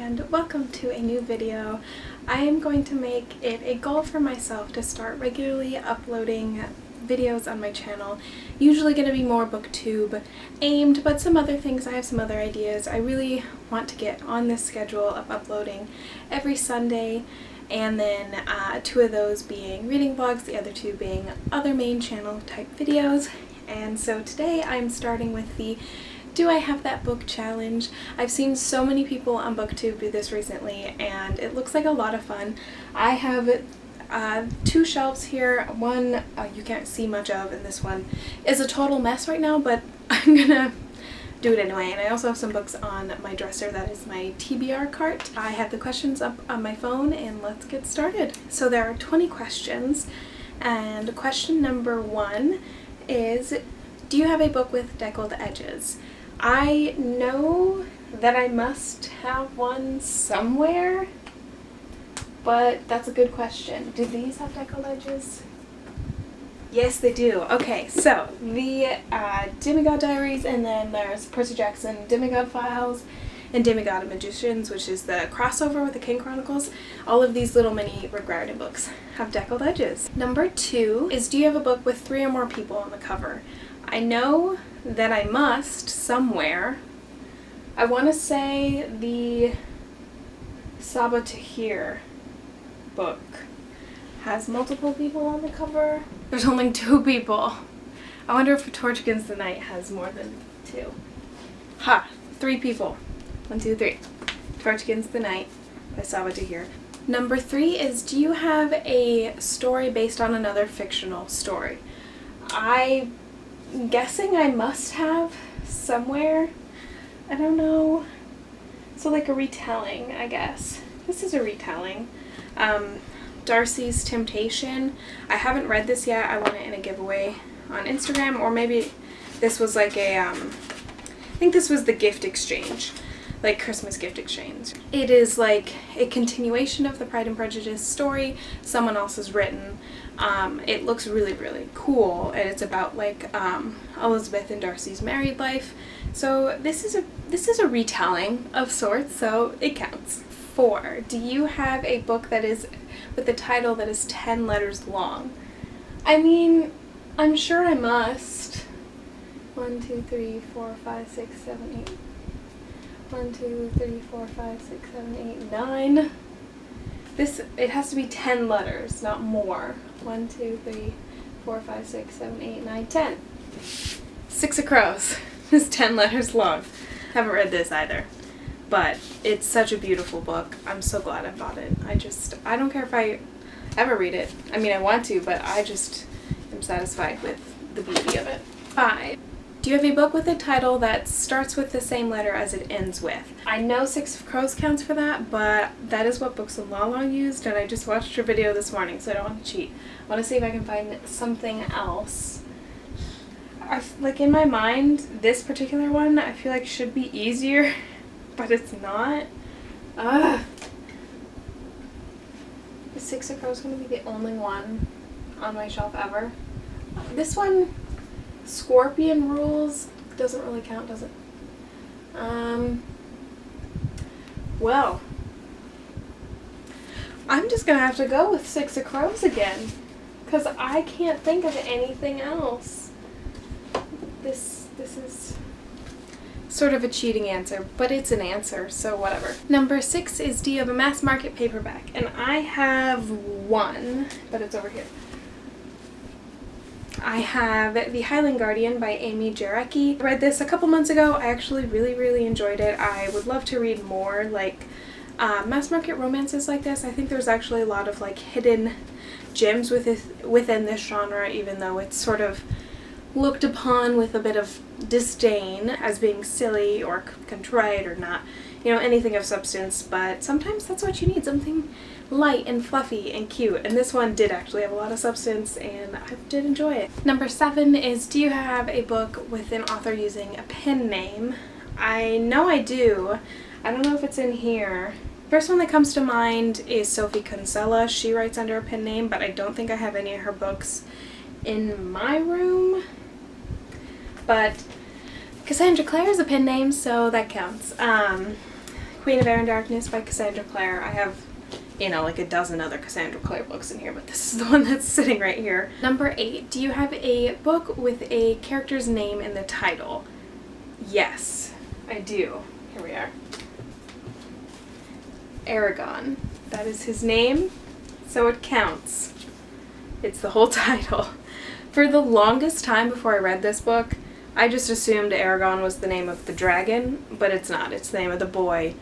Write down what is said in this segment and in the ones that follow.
and welcome to a new video. I am going to make it a goal for myself to start regularly uploading videos on my channel. Usually going to be more booktube aimed, but some other things. I have some other ideas. I really want to get on this schedule of uploading every Sunday, and then two of those being reading vlogs, the other two being other main channel type videos. And so today I'm starting with the Do I Have That Book challenge. I've seen so many people on BookTube do this recently and it looks like a lot of fun. I have two shelves here. One you can't see much of, and this one is a total mess right now, but I'm gonna do it anyway. And I also have some books on my dresser. That is my TBR cart. I have the questions up on my phone and let's get started. So there are 20 questions, and question number 1 is, do you have a book with deckled edges? I know that I must have one somewhere, but that's a good question. Do these have deckled edges? Yes, they do. Okay, so the Demigod Diaries, and then there's Percy Jackson Demigod Files and Demigod and Magicians, which is the crossover with the King Chronicles. All of these little mini Rick Riordan books have deckled edges. Number 2 is, do you have a book with 3 or more people on the cover? I know that I must somewhere. I want to say the Saba Tahir book has multiple people on the cover. There's only 2 people. I wonder if Torch Against the Night has more than 2. Ha! 3 people. 1, 2, 3. Torch Against the Night by Saba Tahir. Number 3 is, do you have a story based on another fictional story? I'm guessing I must have somewhere. I don't know. So like a retelling, I guess. This is a retelling. Darcy's Temptation. I haven't read this yet. I want it in a giveaway on Instagram, or maybe this was like a, I think this was the gift exchange, like Christmas gift exchange. It is like a continuation of the Pride and Prejudice story someone else has written. It looks really, really cool, and it's about like Elizabeth and Darcy's married life. So this is a retelling of sorts, so it counts. 4. Do you have a book that is with a title that is 10 letters long? I mean, I'm sure I must. 1, 2, 3, 4, 5, 6, 7, 8. 1, 2, 3, 4, 5, 6, 7, 8, 9. It has to be 10 letters, not more. 1, 2, 3, 4, 5, 6, 7, 8, 9, 10. Six of Crows is 10 letters long. Haven't read this either, but it's such a beautiful book. I'm so glad I bought it. I don't care if I ever read it. I mean, I want to, but I just am satisfied with the beauty of it. 5. Do you have a book with a title that starts with the same letter as it ends with? I know Six of Crows counts for that, but that is what Books of Lala used, and I just watched her video this morning, so I don't want to cheat. I want to see if I can find something else. Like in my mind, this particular one I feel like should be easier, but it's not. Is Six of Crows going to be the only one on my shelf ever? This one, Scorpion Rules, doesn't really count, does it? Well, I'm just gonna have to go with Six of Crows again, because I can't think of anything else. This is sort of a cheating answer, but it's an answer, so whatever. Number 6 is, do you have a mass market paperback? And I have one, but it's over here. I have The Highland Guardian by Amy Jarecki. I read this a couple months ago. I actually really enjoyed it. I would love to read more like mass market romances like this. I think there's actually a lot of like hidden gems within this genre, even though it's sort of looked upon with a bit of disdain as being silly or contrite or not, you know, anything of substance. But sometimes that's what you need, something light and fluffy and cute, and this one did actually have a lot of substance and I did enjoy it. Number 7 is, do you have a book with an author using a pen name? I know I do. I don't know if it's in here. First one that comes to mind is Sophie Kinsella. She writes under a pen name, but I don't think I have any of her books in my room. But Cassandra Clare is a pen name, so that counts. Queen of Air and Darkness by Cassandra Clare. I have, you know, like a dozen other Cassandra Clare books in here, but this is the one that's sitting right here. Number 8, do you have a book with a character's name in the title? Yes, I do. Here we are. Aragon. That is his name, so it counts. It's the whole title. For the longest time before I read this book, I just assumed Aragon was the name of the dragon, but it's not. It's the name of the boy.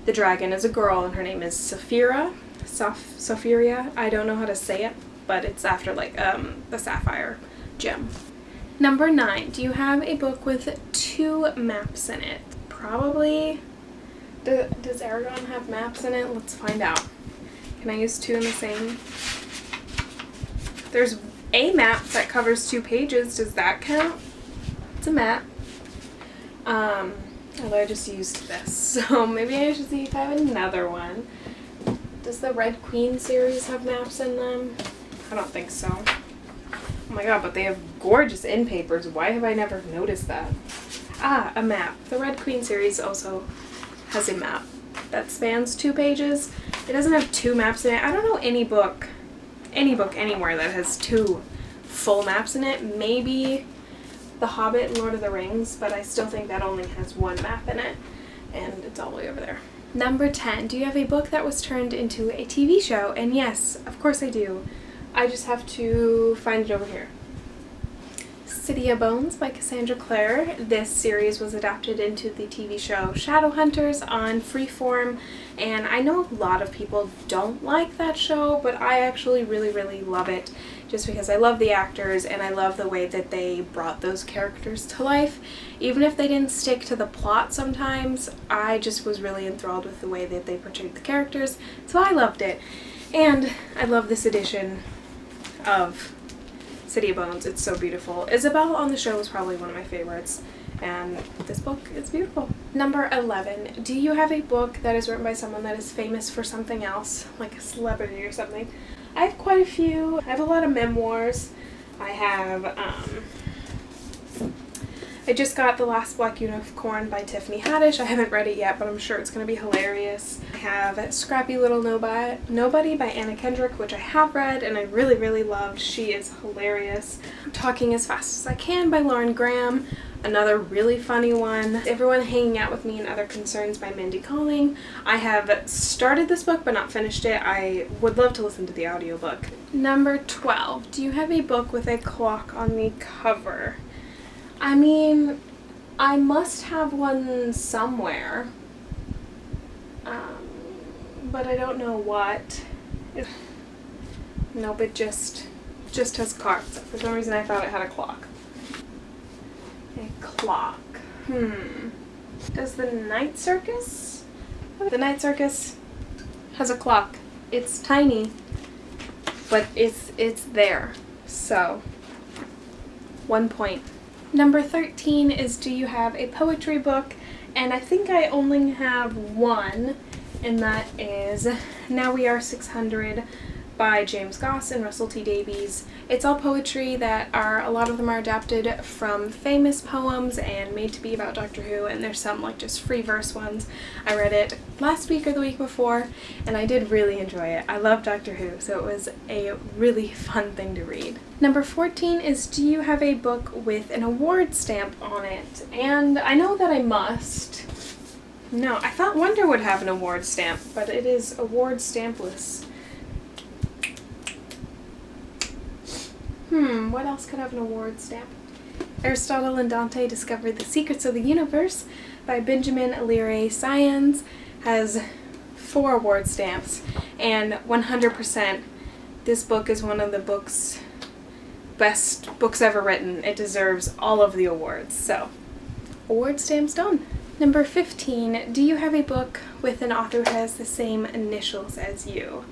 The dragon is a girl, and her name is Sapphira. Sapphira. I don't know how to say it, but it's after like the sapphire gem. Number 9. Do you have a book with 2 maps in it? Probably. Does Aragon have maps in it? Let's find out. Can I use 2 in the same? There's a map that covers 2 pages. Does that count? It's a map. Although I just used this, so maybe I should see if I have another one. Does the Red Queen series have maps in them? I don't think so. Oh my god, but they have gorgeous in papers. Why have I never noticed that? Ah, a map. The Red Queen series also has a map that spans 2 pages. It doesn't have 2 maps in it. I don't know any book anywhere that has 2 full maps in it. Maybe The Hobbit and Lord of the Rings, but I still think that only has 1 map in it, and it's all the way over there. Number 10, do you have a book that was turned into a TV show? And yes, of course I do. I just have to find it over here. City of Bones by Cassandra Clare. This series was adapted into the TV show Shadowhunters on Freeform, and I know a lot of people don't like that show, but I actually really love it just because I love the actors and I love the way that they brought those characters to life. Even if they didn't stick to the plot sometimes, I just was really enthralled with the way that they portrayed the characters, so I loved it. And I love this edition of City of Bones. It's so beautiful. Isabel on the show was probably one of my favorites, and this book is beautiful. Number 11. Do you have a book that is written by someone that is famous for something else, like a celebrity or something? I have quite a few. I have a lot of memoirs. I have, I just got The Last Black Unicorn by Tiffany Haddish. I haven't read it yet, but I'm sure it's going to be hilarious. I have Scrappy Little Nobody by Anna Kendrick, which I have read and I really loved. She is hilarious. Talking as Fast as I Can by Lauren Graham. Another really funny one. Everyone Hanging Out with Me and Other Concerns by Mindy Kaling. I have started this book but not finished it. I would love to listen to the audiobook. Number 12. Do you have a book with a clock on the cover? I mean, I must have one somewhere, but I don't know what. Nope, it just has cards. For some reason I thought it had a clock. A clock. Does the Night Circus? The Night Circus has a clock. It's tiny, but it's there. So, 1 point. Number 13 is do you have a poetry book? And I think I only have one, and that is Now We Are 600 by James Goss and Russell T Davies. It's all poetry that a lot of them are adapted from famous poems and made to be about Doctor Who, and there's some like just free verse ones. I read it last week or the week before, and I did really enjoy it. I love Doctor Who, so it was a really fun thing to read. Number 14 is do you have a book with an award stamp on it? And I know that I must. No, I thought Wonder would have an award stamp, but it is award stampless. What else could have an award stamp? Aristotle and Dante Discovered the Secrets of the Universe by Benjamin Alire Science has 4 award stamps, and 100% this book is one of the best books ever written. It deserves all of the awards, so award stamps done. Number 15, do you have a book with an author who has the same initials as you?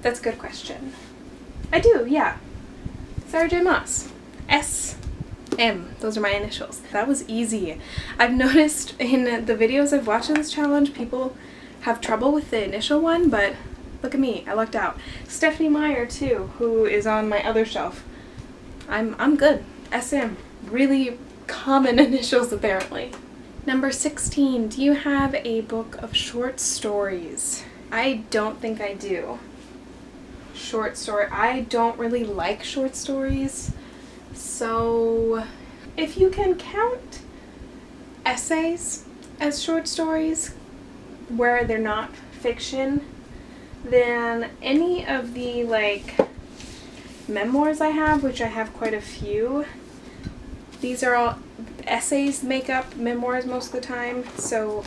That's a good question. I do, yeah. Sarah J. Maas. S.M. Those are my initials. That was easy. I've noticed in the videos I've watched in this challenge, people have trouble with the initial one, but look at me, I lucked out. Stephanie Meyer, too, who is on my other shelf. I'm good. S.M. Really common initials, apparently. Number 16, do you have a book of short stories? I don't think I do. Short story. I don't really like short stories. So if you can count essays as short stories where they're not fiction, then any of the like memoirs I have, which I have quite a few, these are all essays make up memoirs most of the time, so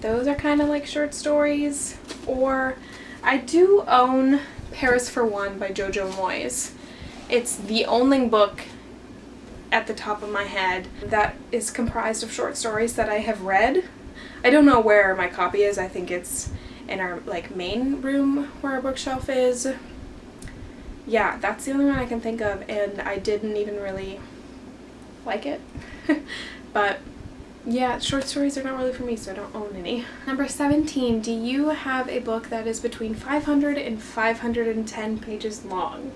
those are kind of like short stories. Or I do own Paris for One by Jojo Moyes. It's the only book at the top of my head that is comprised of short stories that I have read. I don't know where my copy is. I think it's in our like main room where our bookshelf is. Yeah, that's the only one I can think of, and I didn't even really like it. But yeah, short stories are not really for me, so I don't own any. Number 17, do you have a book that is between 500 and 510 pages long?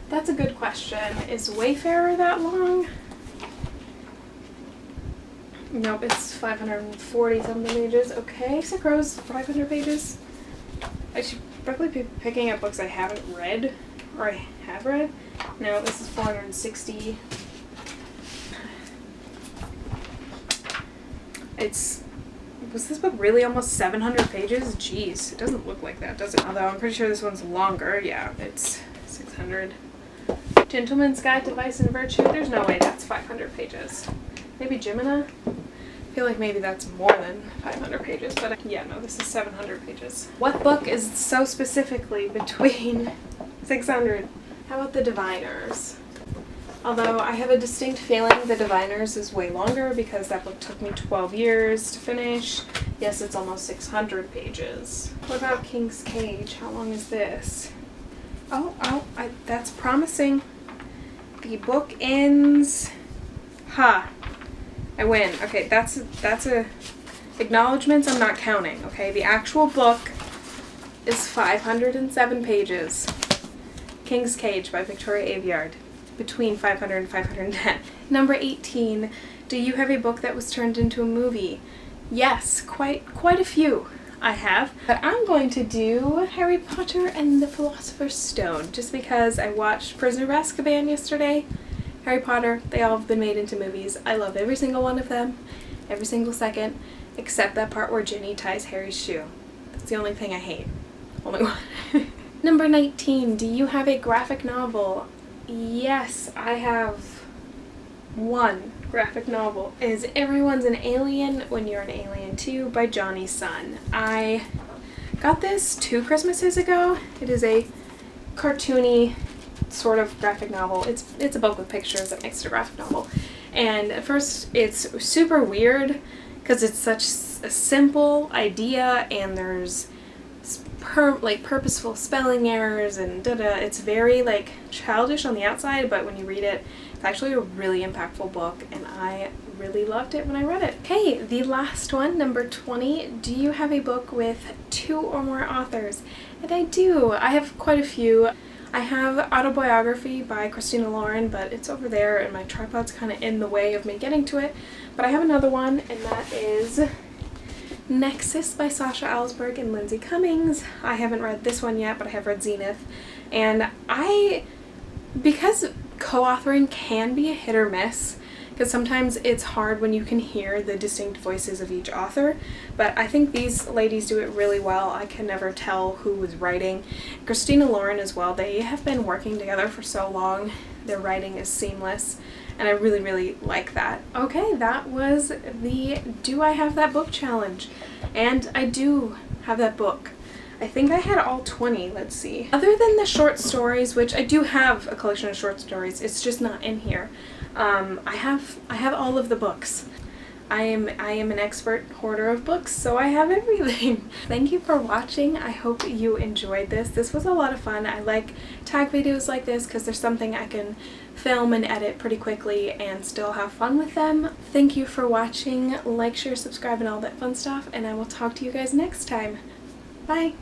That's a good question. Is Wayfarer that long? Nope, it's 540 something pages. Okay, Sick Rose, 500 pages. I should probably be picking up books I haven't read, or I have read. No, this is 460. Was this book really almost 700 pages? Jeez, it doesn't look like that, does it? Although I'm pretty sure this one's longer. Yeah, it's 600. Gentleman's Guide to Vice and Virtue. There's no way that's 500 pages. Maybe Jimina? I feel like maybe that's more than 500 pages, but yeah, no, this is 700 pages. What book is so specifically between 600? How about The Diviners? Although I have a distinct feeling The Diviners is way longer because that book took me 12 years to finish. Yes, it's almost 600 pages. What about King's Cage? How long is this? That's promising. The book ends... I win. Okay, that's a acknowledgements I'm not counting, okay? The actual book is 507 pages. King's Cage by Victoria Aveyard. Between 500 and 510. Number 18, do you have a book that was turned into a movie? Yes, quite a few I have. But I'm going to do Harry Potter and the Philosopher's Stone, just because I watched Prisoner of Azkaban yesterday. Harry Potter, they all have been made into movies. I love every single one of them, every single second, except that part where Ginny ties Harry's shoe. That's the only thing I hate. Only one. Number 19, do you have a graphic novel? Yes, I have one graphic novel. Is Everyone's an Alien When You're an Alien Too by Johnny Sun. I got this 2 Christmases ago. It is a cartoony sort of graphic novel. It's a book with pictures that makes it a graphic novel. And at first it's super weird because it's such a simple idea and there's purposeful spelling errors and It's very like childish on the outside, but when you read it, it's actually a really impactful book and I really loved it when I read it. Okay, the last one, number 20. Do you have a book with 2 or more authors? And I do. I have quite a few. I have Autobiography by Christina Lauren, but it's over there and my tripod's kind of in the way of me getting to it. But I have another one, and that is Nexus by Sasha Ellsberg and Lindsay Cummings. I haven't read this one yet, but I have read Zenith. And because co-authoring can be a hit or miss, because sometimes it's hard when you can hear the distinct voices of each author, but I think these ladies do it really well. I can never tell who was writing. Christina Lauren as well, they have been working together for so long. Their writing is seamless, and I really, really like that. Okay, that was the Do I Have That Book challenge, and I do have that book. I think I had all 20, let's see. Other than the short stories, which I do have a collection of short stories, it's just not in here. I have all of the books. I am an expert hoarder of books, so I have everything. Thank you for watching. I hope you enjoyed this. This was a lot of fun. I like tag videos like this because there's something I can film and edit pretty quickly and still have fun with them. Thank you for watching. Like, share, subscribe, and all that fun stuff, and I will talk to you guys next time. Bye!